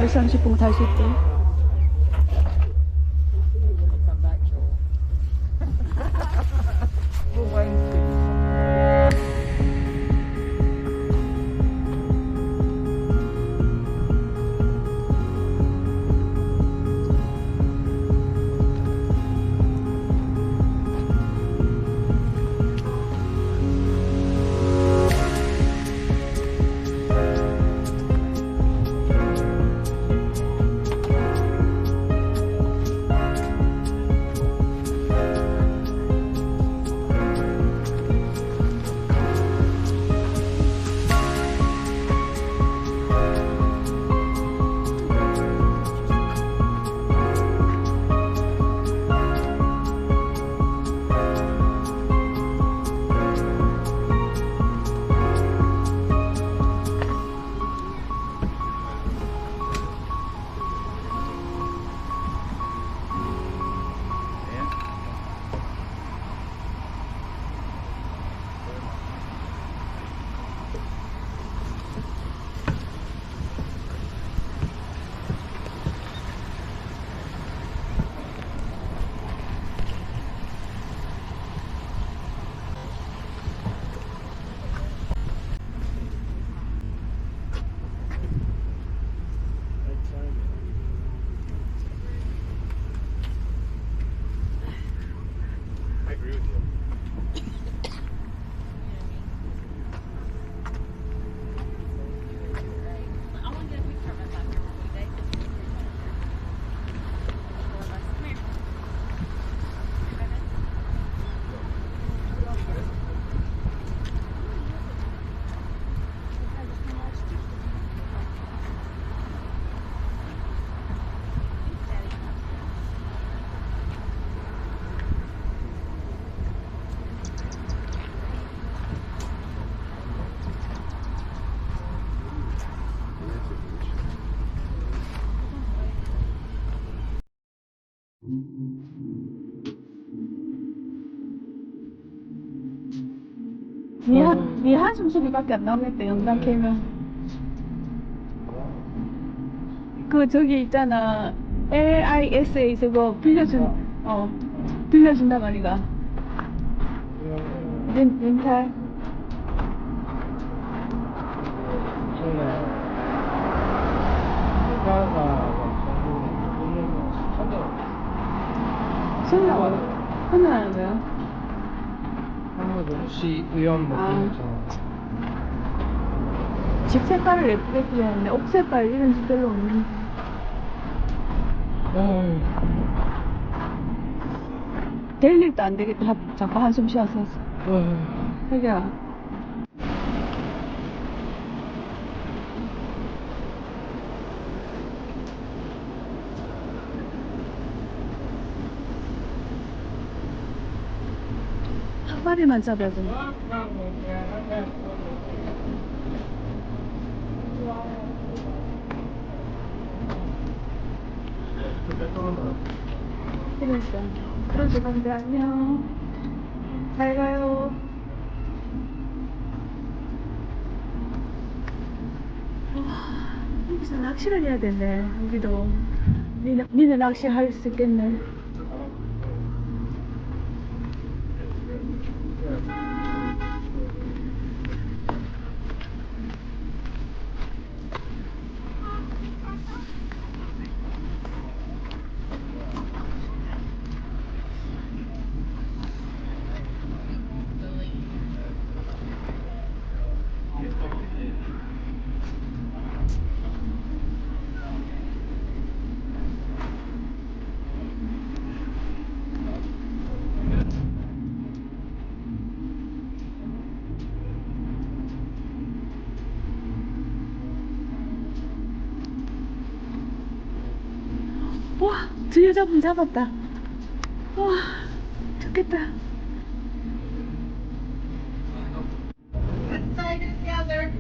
30분 탈 수 있대. 네 한숨 소리밖에 안 나오겠다. 영상 캐면. 그 저기 있잖아. LISA 저거 빌려준다 말이가. 렌탈. 선언하는 거야? 시의원 뭐 집 색깔을 예쁘게 그렸는데 옥 색깔 이런 집 별로 없는데. 될 일도 안 되겠다. 자꾸 한숨 쉬어서. 자기야. 한 마리만 잡아야 돼. 그러니까. 그러지 근데 안녕. 잘 가요. 여기서 낚시를 해야 되네. 우리도. 니네 낚시할 수 있겠네. 와, 저 여자분 잡았다. 와, 좋겠다. What side is the other?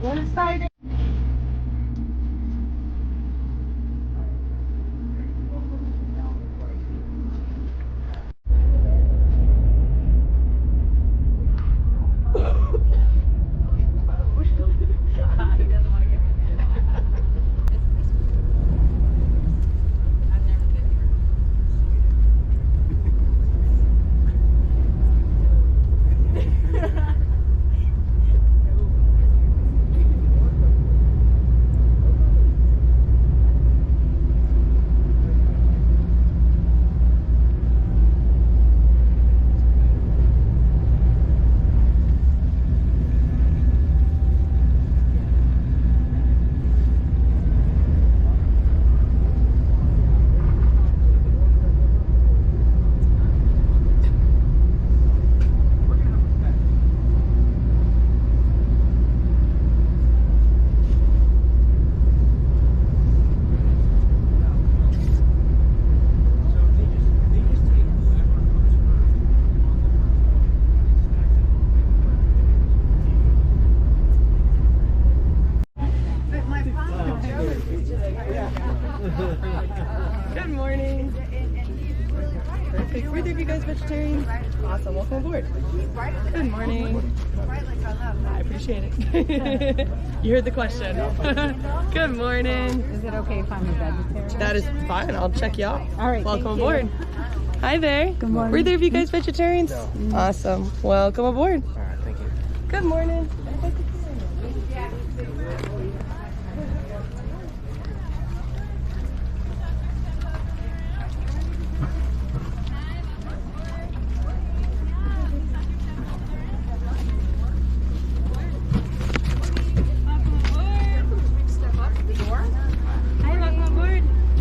One side. aboard. Good morning. I appreciate it. You heard the question. Good morning. Is it okay if I'm a vegetarian? That is fine. I'll check you out. All right. Welcome thank you. aboard. Hi there. Good morning. Were either of you guys vegetarians? Awesome. Welcome aboard. All right, thank you. Good morning.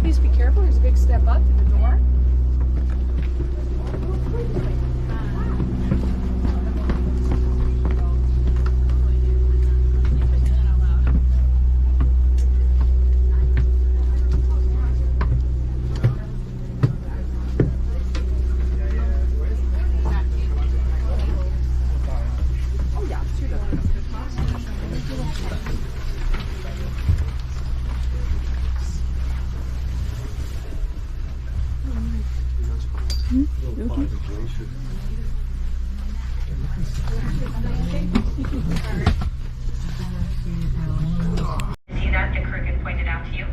Please be careful, there's a big step up to the door. See that the crew can point it out to you.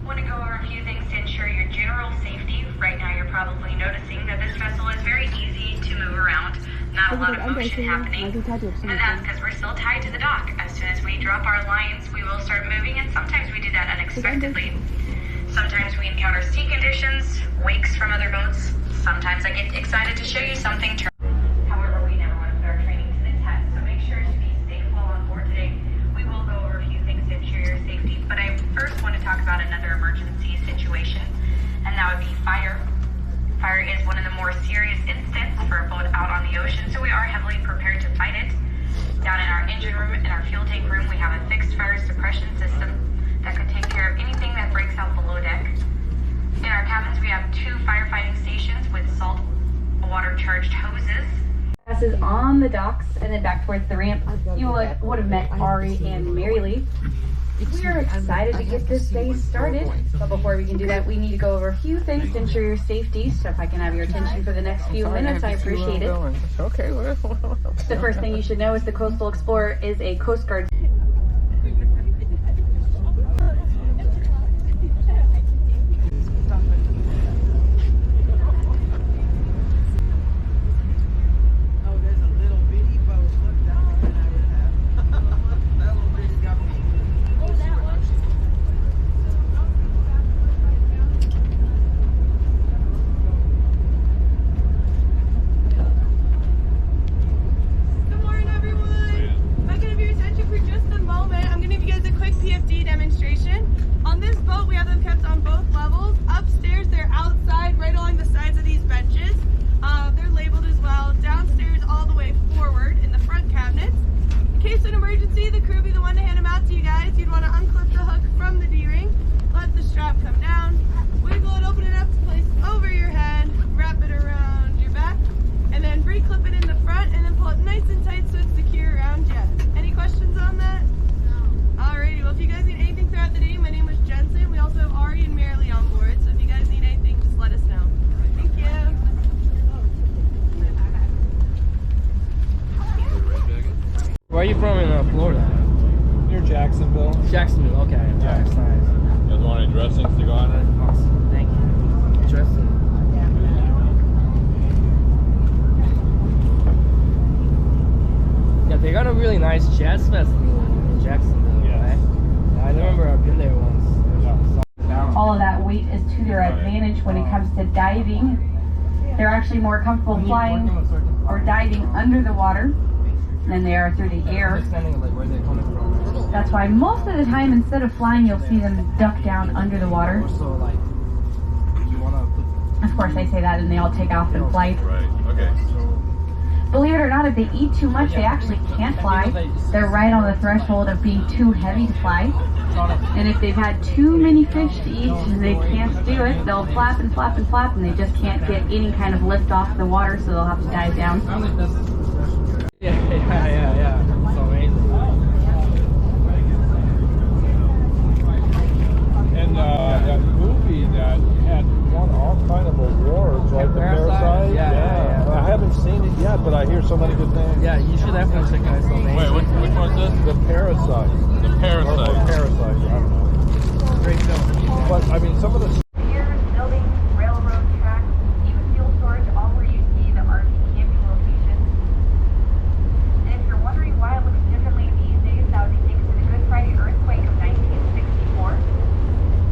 Want to go over a few things to ensure your general safety. Right now you're probably noticing that this vessel is very easy to move around. Not a lot of motion happening. And that's because we're still tied to the dock. As soon as we drop our lines, we will start moving, and sometimes we do that unexpectedly. Sometimes we encounter sea conditions, wakes from other boats. Sometimes I get excited to show you something. However, we never want to put our training to the test, so make sure to be safe while on board today. We will go over a few things to ensure your safety, but I first want to talk about another emergency situation, and that would be fire. Fire is one of the more serious incidents for a boat out on the ocean, so we are heavily prepared to fight it. Down in our engine room, in our fuel tank room, we have a fixed fire suppression system that could take care of anything that breaks out below deck. In our cabins, we have 2 firefighting stations with salt water charged hoses. Passes on the docks and then back towards the ramp. You would have met Ari and Mary Lee. We are excited to get this day started, but before we can do that, we need to go over a few things to ensure your safety. So if I can have your attention for the next few minutes, I appreciate it. Okay, The first thing you should know is the Coastal Explorer is a Coast Guard. Where are you from in Florida? Near Jacksonville. Jacksonville, okay. Yeah. That's nice. You guys want any dressings to go on there? Awesome, thank you. Interesting. Yeah, they got a really nice jazz festival in Jacksonville, Yes. right? I remember I've been there once. All of that weight is to their advantage when it comes to diving. They're actually more comfortable flying or diving under the water than they are through the air. Understanding like where they're coming from. That's why most of the time, instead of flying, you'll see them duck down under the water. Also, like, you wanna put. Of course, I say that and they all take off in flight. Right, okay. Believe it or not, if they eat too much, they actually can't fly. They're right on the threshold of being too heavy to fly. And if they've had too many fish to eat and they can't do it, they'll flap and flap and flap and they just can't get any kind of lift off the water, so they'll have to dive down. Yeah. It's amazing. And that movie that had won all kind of awards like the parasite? Yeah. I haven't seen it yet, but I hear so many good things. Yeah, you should definitely check out Iceland. Wait, which one's this? The Parasite. The Parasite. Or Parasite, yeah, I don't know. Great film. But, I mean, some of the... Piers, buildings, railroad tracks, even fuel storage, all where you see the RV camping locations. And if you're wondering why it looks differently these days, that would be thanks to the Good Friday earthquake of 1964.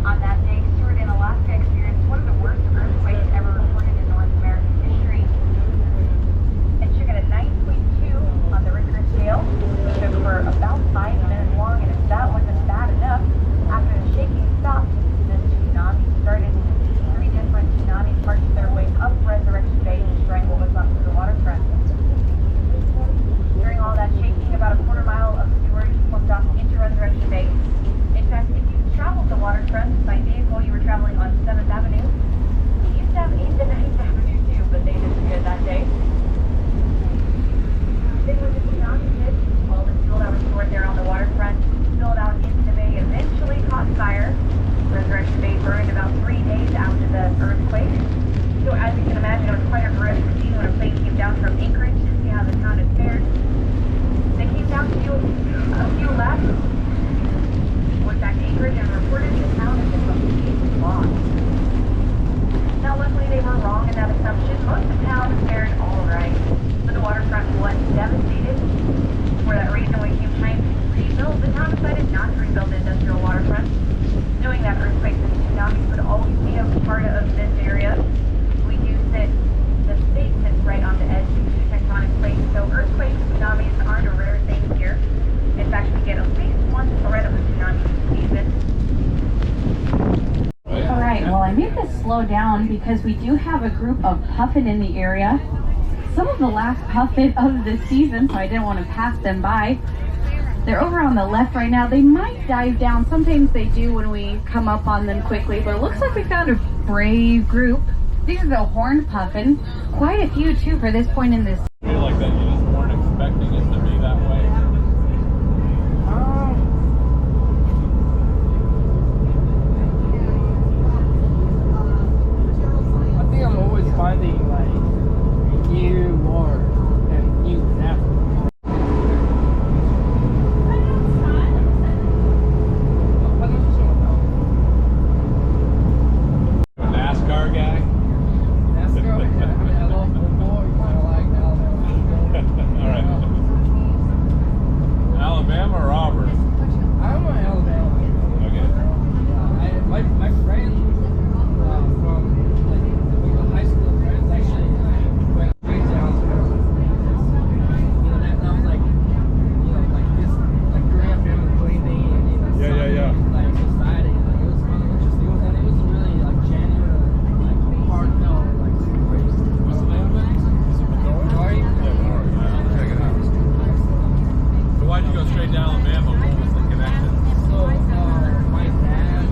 On that day, Seward in Alaska experienced one of the worst earthquakes ever reported in North American history. It shook at a 9.2 on the Richter scale. It shook for about 5 minutes long, and if that wasn't bad enough, after the shaking stopped, the tsunami started. 3 different tsunamis parked their way up Resurrection Bay to strangle what's left of the waterfront. During all that shaking, about a quarter mile of Seward slipped off into Resurrection Bay. In fact, if you traveled the waterfront by vehicle, you were traveling on 7th Avenue. We used to have 8th and 9th Avenue too, but they disappeared that day. Then when the tsunami hit, all the fuel that was stored there on the waterfront spilled out into the bay, eventually caught fire. Resurrection Bay burned about 3 days after the earthquake. So as you can imagine, it was quite a horrific scene when a plane came down from Anchorage to see how the town had fared. They came down to do a few laps, went back to Anchorage and reported the town had been completely lost. Now luckily they were wrong in that assumption. Most of the town fared all right, but the waterfront was devastated. For that reason, when it came time to rebuild, the town decided not to rebuild the industrial waterfront. Knowing that earthquakes and tsunamis would always be a part of this area, the state sits right on the edge of two tectonic plates, so earthquakes and tsunamis aren't a rare thing here. In fact, we get at least one threat of a tsunami season. Alright, well I made this slow down because we do have a group of puffin in the area. Some of the last puffin of the season, so I didn't want to pass them by. They're over on the left right now. They might dive down. Sometimes they do when we come up on them quickly, but it looks like we found a brave group. These are the horned puffin. Quite a few too for this point in this. I feel like that you just weren't expecting it to be that way. I think I'm always finding like new more and new after. NASCAR guy? Alabama or Auburn? I'm an Alabama. Okay. My friend from like high school friends actually went straight to Alabama. You know, that was like, you know, like this, like growing up in the cleaning and you know, Yeah. like society. Like it was kind of interesting. It was a really like genuine, like heartfelt, like situation. What's the name of it? Is it Minori? Yeah, Minori. Yeah, check it out. So why'd you go straight to Alabama? What was the connection? So, my dad,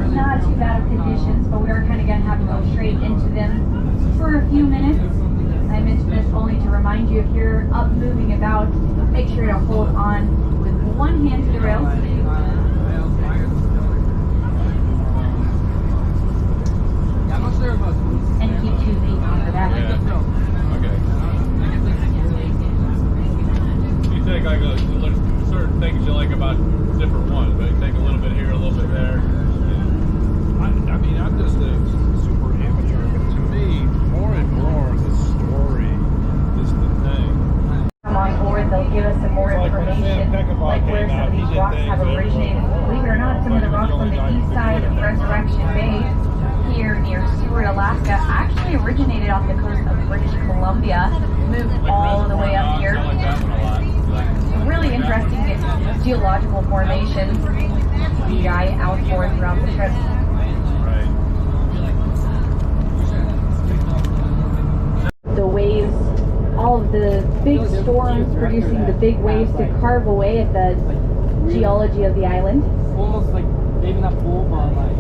Not too bad of conditions, but we are kind of going to have to go straight into them for a few minutes. I mentioned this only to remind you, if you're up moving about, make sure to hold on with one hand to the rails and keep 2 feet under that. Okay. You take like certain things you like about different ones, but you take a little bit here, a little bit there. I mean, I'm just a super amateur, but to me, more and more, the story is the thing. Come on board, they'll give us some more information, like where some of these rocks have originated. Believe it or not, some of the rocks on the east side of Resurrection Bay, here near Seward, Alaska, actually originated off the coast of British Columbia, moved all the way up here. Really interesting geological formations to guide out for throughout the trip. The waves all all of the big storms producing the big waves to carve away at the geology of the island. Almost like maybe not full, but like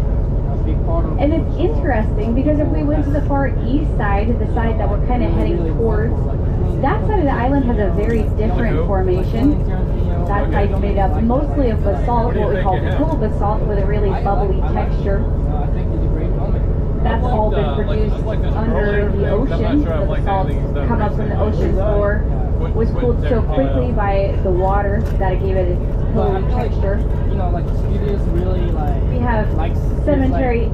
a big part of. And it's interesting because if we went to the far east side, the side that we're kind of heading towards, that side of the island has a very different formation. That side's made up mostly of basalt, what we call cool basalt, with a really bubbly texture. I think it's a great moment. That's all been produced under the ocean. The basalt come up from the ocean floor, was cooled so quickly by the water that it gave it its pillowy texture. You know, like the studios really like. We have like cemetery